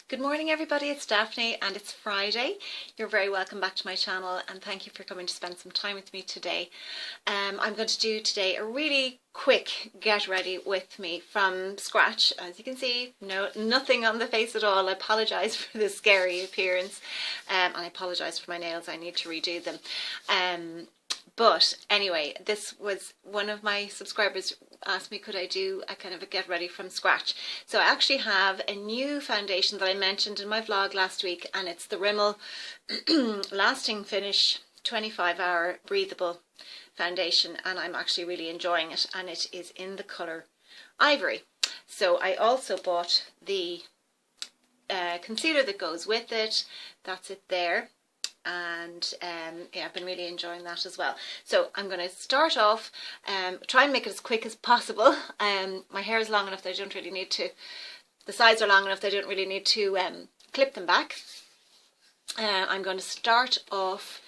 Good morning everybody, it's Daphne and it's Friday. You're very welcome back to my channel and thank you for coming to spend some time with me today. I'm going to do today a really quick get ready with me from scratch. As you can see, nothing on the face at all. I apologise for the scary appearance and I apologise for my nails. I need to redo them. But anyway, this was one of my subscribers asked me could I do a kind of a get ready from scratch. So I actually have a new foundation that I mentioned in my vlog last week, and it's the Rimmel Lasting Finish 25-hour breathable foundation, and I'm actually really enjoying it, and it is in the colour Ivory. So I also bought the concealer that goes with it. That's it there. And yeah, I've been really enjoying that as well. So I'm going to start off, try and make it as quick as possible. My hair is long enough that I don't really need to, the sides are long enough that I don't really need to clip them back. I'm going to start off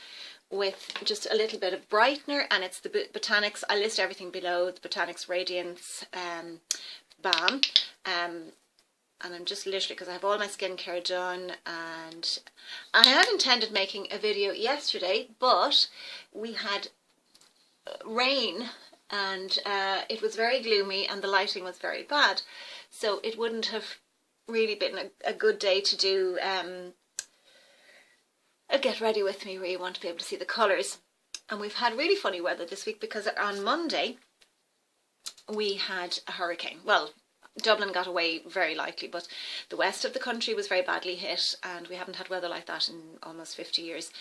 with just a little bit of brightener, and it's the Botanics, I list everything below, the Botanics Radiance Balm. And I'm just literally, because I have all my skincare done, and I had intended making a video yesterday, but we had rain and it was very gloomy and the lighting was very bad, so it wouldn't have really been a good day to do a get ready with me where you want to be able to see the colours. And we've had really funny weather this week because on Monday we had a hurricane. Well, Dublin got away very lightly, but the west of the country was very badly hit, and we haven't had weather like that in almost 50 years.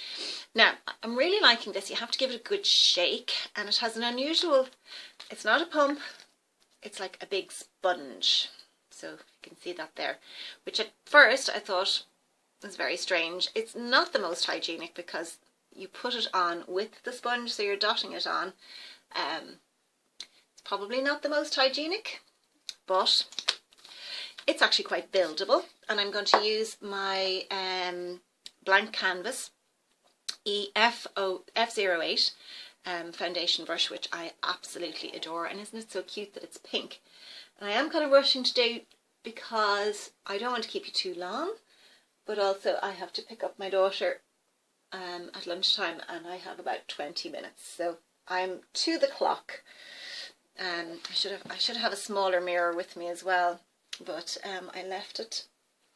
Now, I'm really liking this. You have to give it a good shake, and it has an unusual, it's not a pump, it's like a big sponge. So you can see that there, which at first I thought was very strange. It's not the most hygienic because you put it on with the sponge, so you're dotting it on. It's probably not the most hygienic, but it's actually quite buildable, and I'm going to use my blank canvas F08 foundation brush, which I absolutely adore. And isn't it so cute that it's pink? And I am kind of rushing today because I don't want to keep you too long, but also I have to pick up my daughter at lunchtime, and I have about 20 minutes, so I'm to the clock. I should have a smaller mirror with me as well, but I left it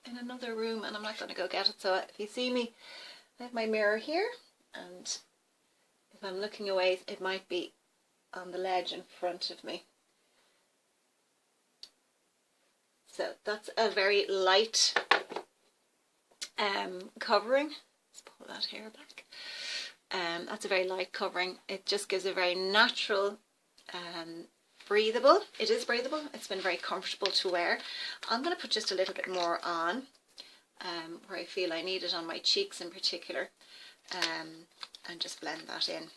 in another room and I'm not going to go get it. So if you see me, I have my mirror here, and if I'm looking away it might be on the ledge in front of me. So that's a very light covering. Let's pull that hair back. That's a very light covering. It just gives a very natural breathable. It is breathable. It's been very comfortable to wear. I'm going to put just a little bit more on where I feel I need it, on my cheeks in particular, and just blend that in.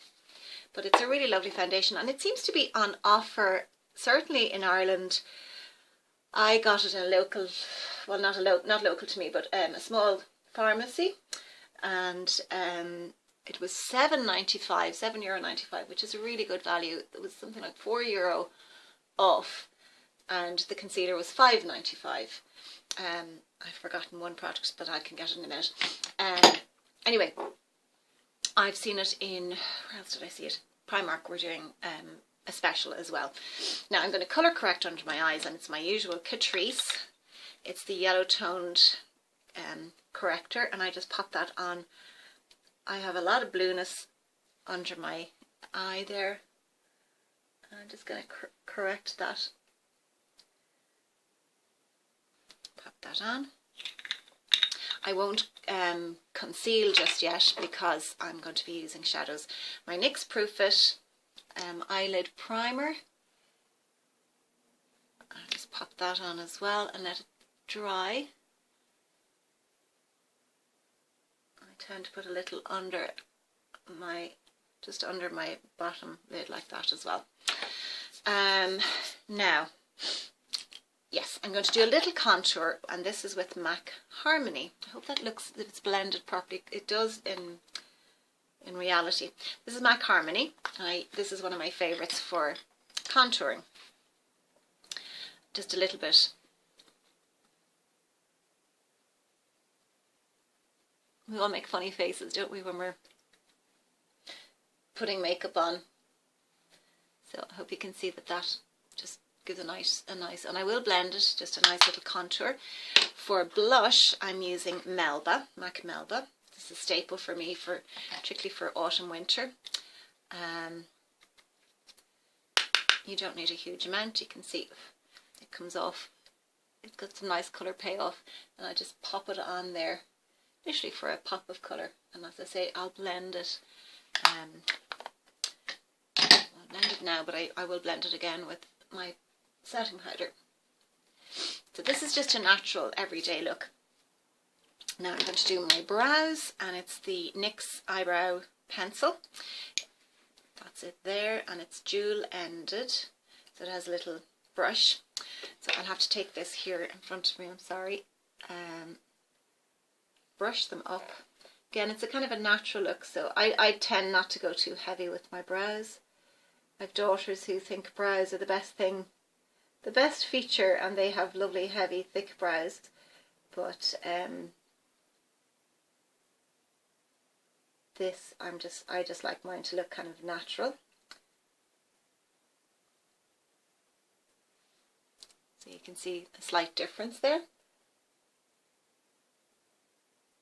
But it's a really lovely foundation, and it seems to be on offer, certainly in Ireland. I got it in a local, well, not local to me, but a small pharmacy, and it was €7.95, which is a really good value. It was something like €4 off, and the concealer was €5.95. I've forgotten one product, but I can get it in a minute. Anyway, I've seen it in, where else did I see it? Primark were doing a special as well. Now I'm going to colour correct under my eyes, and it's my usual Catrice. It's the yellow toned corrector, and I just pop that on. I have a lot of blueness under my eye there. I'm just going to correct that. Pop that on. I won't conceal just yet because I'm going to be using shadows. My NYX Proof It eyelid primer. I'll just pop that on as well and let it dry. I tend to put a little under my, just under my bottom lid like that as well. Now, yes, I'm going to do a little contour, and this is with MAC Harmony. I hope that looks, that it's blended properly. It does in reality. This is MAC Harmony. This is one of my favourites for contouring. Just a little bit We all make funny faces, don't we, when we're putting makeup on. So I hope you can see that that just gives a nice, and I will blend it, just a nice little contour. For blush, I'm using Melba, MAC Melba. This is a staple for me, particularly for autumn, winter. You don't need a huge amount. You can see it comes off. It's got some nice colour payoff, and I just pop it on there, literally for a pop of colour. And as I say, I'll blend it. I'll blend it now, but I will blend it again with my setting powder. So this is just a natural, everyday look. Now I'm going to do my brows, and it's the NYX eyebrow pencil. That's it there, and it's dual ended, so it has a little brush. So I'll have to take this here in front of me, I'm sorry. Brush them up. Again, it's a kind of a natural look, so I tend not to go too heavy with my brows. I have daughters who think brows are the best thing, the best feature, and they have lovely, heavy, thick brows. But this, I just like mine to look kind of natural. So you can see a slight difference there.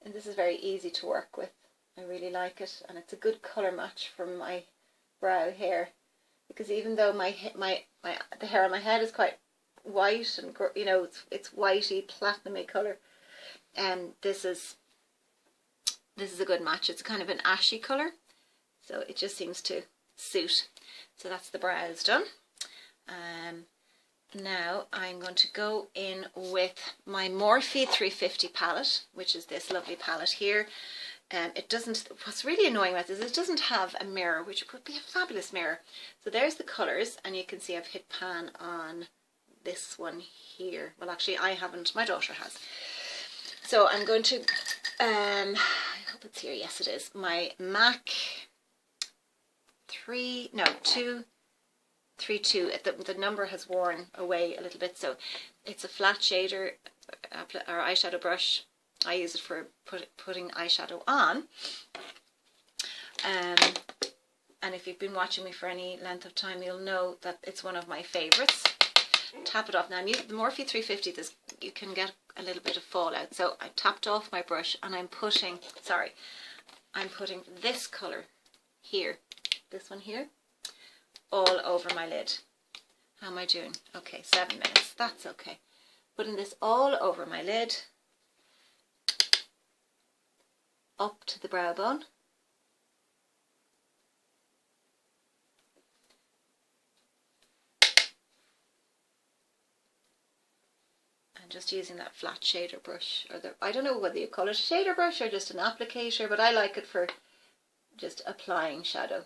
And this is very easy to work with. I really like it, and it's a good colour match from my brow hair, because even though the hair on my head is quite white and, you know, it's whitey, platinumy colour, and this is a good match. It's kind of an ashy colour, so it just seems to suit. So that's the brows done. Now I'm going to go in with my Morphe 350 palette, which is this lovely palette here. It doesn't, what's really annoying about this is it doesn't have a mirror, which would be a fabulous mirror. So there's the colours, and you can see I've hit pan on this one here. Well, actually I haven't, my daughter has. So I'm going to, I hope it's here, yes it is, my MAC 232, the number has worn away a little bit, so it's a flat shader or eyeshadow brush. I use it for putting eyeshadow on. And if you've been watching me for any length of time, you'll know that it's one of my favourites. Tap it off. Now I'm using the Morphe 350, you can get a little bit of fallout. So I tapped off my brush, and I'm putting this colour here, this one here, all over my lid. How am I doing? Okay, 7 minutes, that's okay. Putting this all over my lid, up to the brow bone. And just using that flat shader brush, or I don't know whether you call it a shader brush or just an applicator, but I like it for just applying shadow.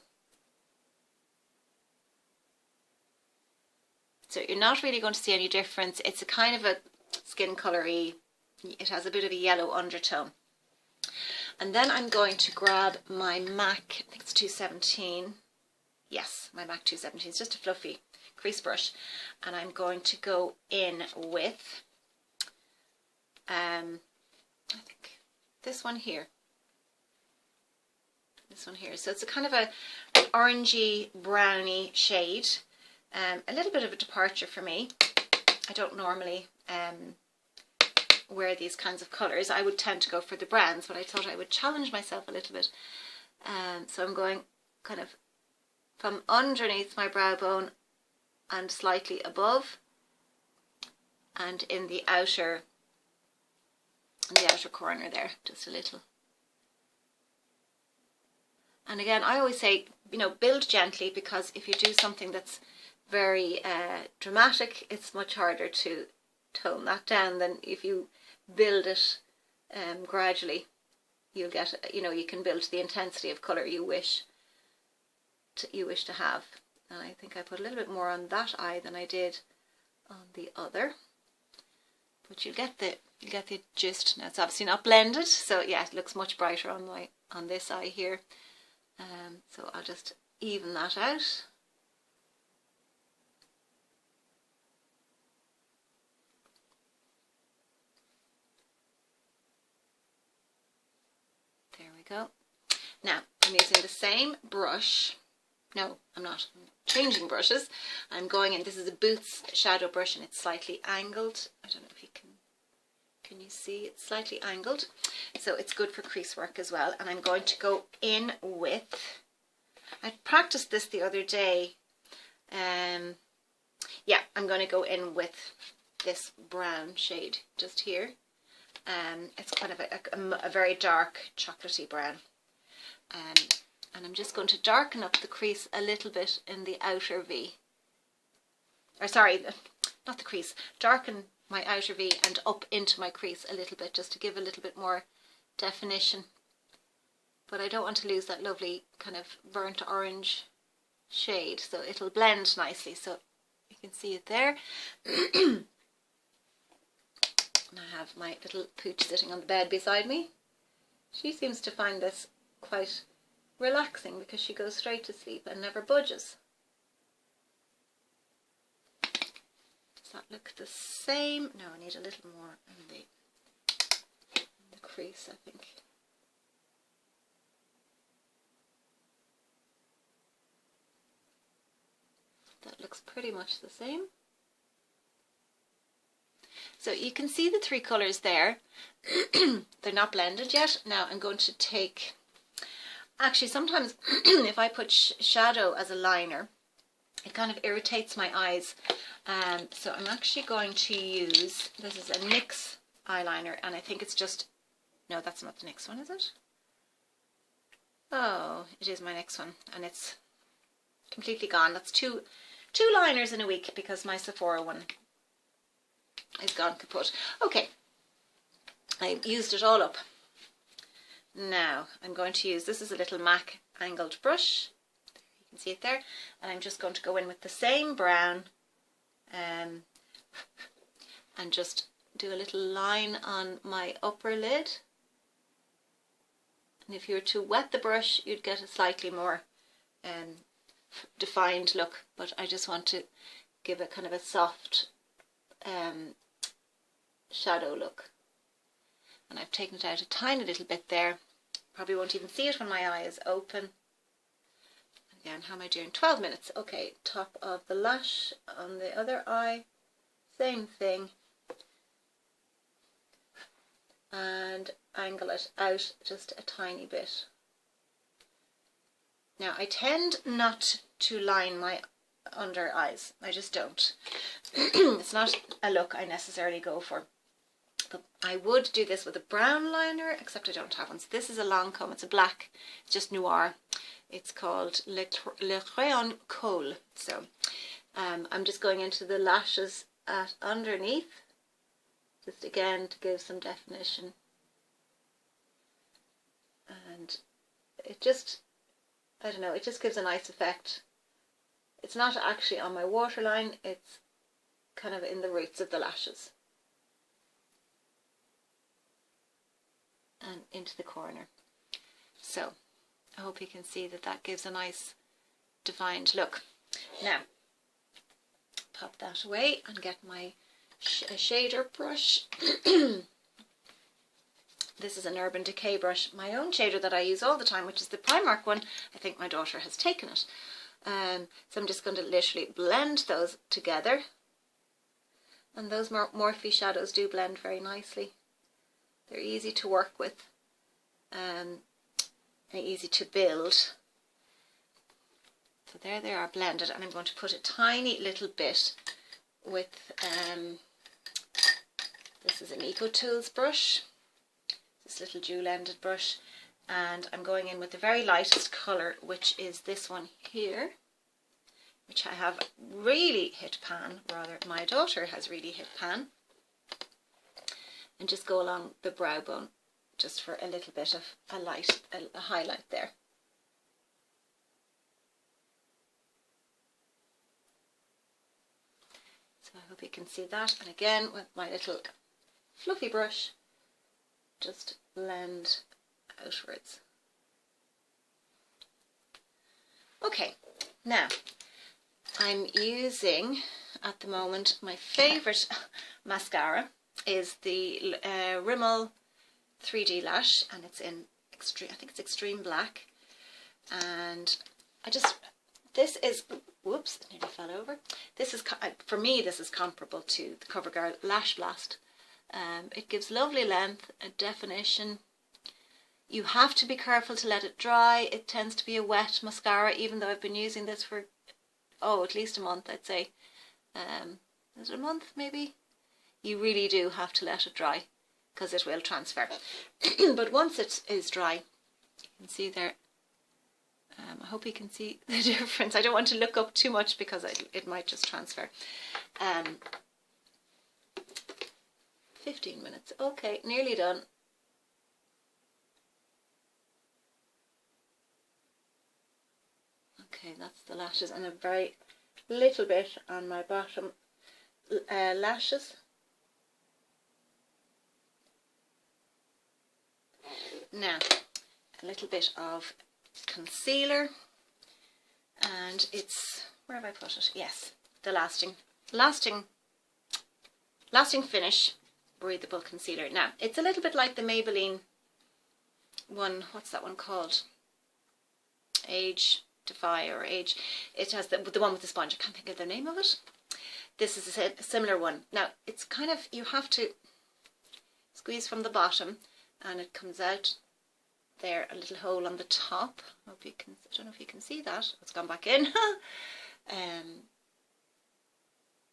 So you're not really going to see any difference. It's a kind of a skin colour-y, it has a bit of a yellow undertone. And then I'm going to grab my MAC, I think it's 217, yes, my MAC 217, it's just a fluffy crease brush, and I'm going to go in with, I think this one here. This one here. So it's a kind of an orangey, browny shade. A little bit of a departure for me. I don't normally wear these kinds of colours. I would tend to go for the browns, but I thought I would challenge myself a little bit. So I'm going kind of from underneath my brow bone and slightly above, and in the outer corner there, just a little. And again, I always say, you know, build gently, because if you do something that's very dramatic, it's much harder to tone that down than if you build it gradually. You'll get, you know, you can build the intensity of colour you wish to have. And I think I put a little bit more on that eye than I did on the other, but you'll get the gist. Now it's obviously not blended, so yeah, it looks much brighter on this eye here. So I'll just even that out. There we go. Now, I'm using the same brush. No, I'm not. I'm changing brushes. I'm going in. This is a Boots shadow brush and it's slightly angled. I don't know if you can you see? It's slightly angled. So it's good for crease work as well. And I'm going to go in with, I practiced this the other day. Yeah, I'm going to go in with this brown shade just here. It's kind of a very dark chocolatey brown. And I'm just going to darken up the crease a little bit in the outer V. Or sorry, not the crease. Darken my outer V and up into my crease a little bit, just to give a little bit more definition. But I don't want to lose that lovely kind of burnt orange shade, so it'll blend nicely. So you can see it there. And I have my little pooch sitting on the bed beside me. She seems to find this quite relaxing because she goes straight to sleep and never budges. Does that look the same? No, I need a little more in the crease, I think. That looks pretty much the same. So you can see the three colours there. They're not blended yet. Now I'm going to take, actually sometimes if I put shadow as a liner, it kind of irritates my eyes. So I'm actually going to use, this is a NYX eyeliner, and I think it's just, no, that's not the NYX one, is it? Oh, it is my next one, and it's completely gone. That's two liners in a week because my Sephora one is gone kaput. Okay, I used it all up. Now I'm going to use, this is a little MAC angled brush. You can see it there. And I'm just going to go in with the same brown and just do a little line on my upper lid. And if you were to wet the brush, you'd get a slightly more defined look. But I just want to give it kind of a soft shadow look. And I've taken it out a tiny little bit there. Probably won't even see it when my eye is open. Again, how am I doing? 12 minutes. Okay, top of the lash on the other eye. Same thing. And angle it out just a tiny bit. Now, I tend not to line my under eyes. I just don't. It's not a look I necessarily go for. But I would do this with a brown liner, except I don't have one. So this is a Lancome. It's a black. It's just noir. It's called Le Crayon Coal. So I'm just going into the lashes at underneath, just again to give some definition. And it just, I don't know, it just gives a nice effect. It's not actually on my waterline, it's kind of in the roots of the lashes. And into the corner. So I hope you can see that that gives a nice defined look. Now pop that away and get my shader brush. This is an Urban Decay brush, my own shader that I use all the time, which is the Primark one. I think my daughter has taken it. So I'm just going to literally blend those together. And those Morphe shadows do blend very nicely. They're easy to work with and easy to build. So there they are blended, and I'm going to put a tiny little bit with, this is an Eco Tools brush, this little dual-ended brush, and I'm going in with the very lightest colour, which is this one here, which I have really hit pan, rather my daughter has really hit pan. And just go along the brow bone, just for a little bit of a light, a highlight there. So I hope you can see that. And again, with my little fluffy brush, just blend outwards. Okay, now I'm using at the moment my favourite mascara. Is the Rimmel 3D Lash, and it's in extreme, I think it's extreme black. And this is, whoops, it nearly fell over. This is, for me, this is comparable to the CoverGirl Lash Blast. It gives lovely length and definition. You have to be careful to let it dry. It tends to be a wet mascara, even though I've been using this for, at least a month, I'd say. Is it a month, maybe? You really do have to let it dry, because it will transfer. But once it is dry, you can see there, I hope you can see the difference. I don't want to look up too much because it might just transfer. 15 minutes. Okay, nearly done. Okay, that's the lashes, and a very little bit on my bottom lashes. Now, a little bit of concealer, and it's, where have I put it? Yes, the lasting finish breathable concealer. Now, it's a little bit like the Maybelline one, what's that one called? Age Defy or Age. It has the one with the sponge. I can't think of the name of it. This is a similar one. Now, it's kind of, you have to squeeze from the bottom, and it comes out there, a little hole on the top. I hope you can, I don't know if you can see that. It's gone back in.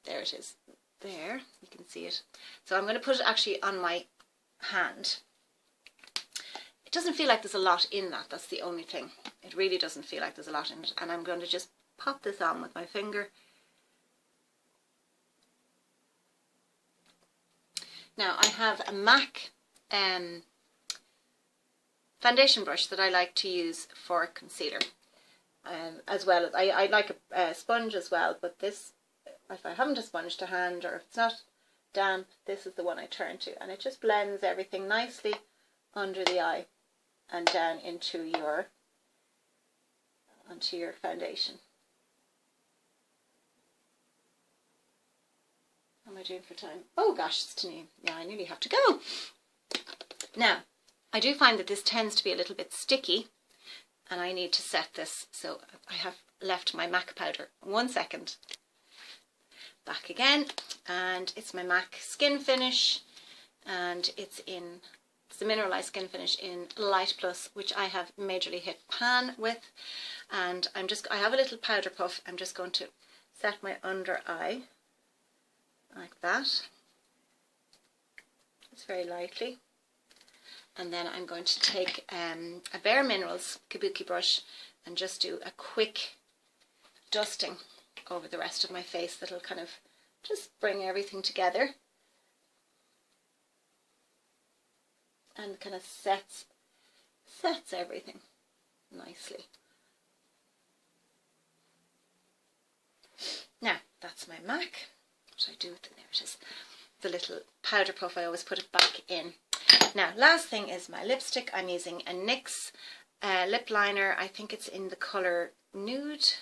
There it is. There, you can see it. So I'm going to put it actually on my hand. It doesn't feel like there's a lot in that. That's the only thing. It really doesn't feel like there's a lot in it. And I'm going to just pop this on with my finger. Now I have a MAC foundation brush that I like to use for concealer, as well as I like a sponge as well, but this, if I haven't a sponge to hand or if it's not damp, this is the one I turn to, and it just blends everything nicely under the eye and down into your onto your foundation. How am I doing for time? Oh gosh, it's to me. Yeah, I nearly have to go. Now, I do find that this tends to be a little bit sticky, and I need to set this, so I have left my MAC powder. 1 second. Back again, and it's my MAC Skin Finish, and it's the Mineralized Skin Finish in Light Plus, which I have majorly hit pan with, and I have a little powder puff. I'm just going to set my under eye like that, just very lightly. And then I'm going to take a Bare Minerals kabuki brush and just do a quick dusting over the rest of my face. That'll kind of just bring everything together and kind of sets everything nicely. Now, that's my MAC. What do I do with it? There it is. The little powder puff, I always put it back in. Now, last thing is my lipstick. I'm using a NYX lip liner. I think it's in the colour Nude.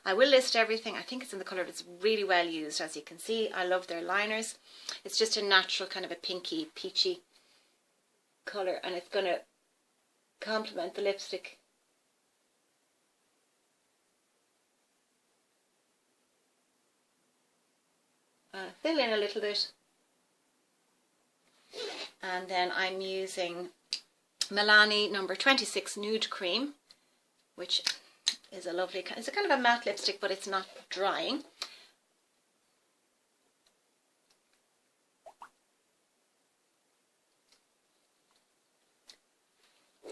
I will list everything. I think it's in the colour that's really well used, as you can see. I love their liners. It's just a natural kind of a pinky, peachy colour, and it's going to complement the lipstick. Fill in a little bit. And then I'm using Milani number 26 Nude Cream, which is a lovely, it's a kind of a matte lipstick, but it's not drying.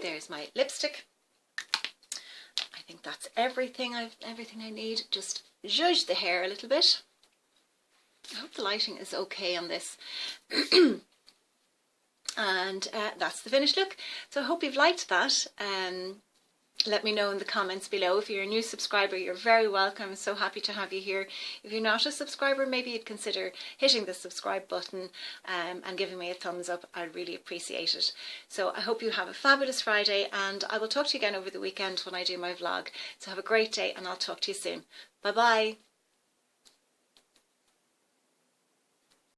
There's my lipstick. I think that's everything. Everything I need. Just zhuzh the hair a little bit. I hope the lighting is okay on this. And that's the finished look. So I hope you've liked that. Let me know in the comments below. If you're a new subscriber, you're very welcome. I'm so happy to have you here. If you're not a subscriber, maybe you'd consider hitting the subscribe button and giving me a thumbs up. I'd really appreciate it. So I hope you have a fabulous Friday, and I will talk to you again over the weekend when I do my vlog. So have a great day, and I'll talk to you soon. Bye bye.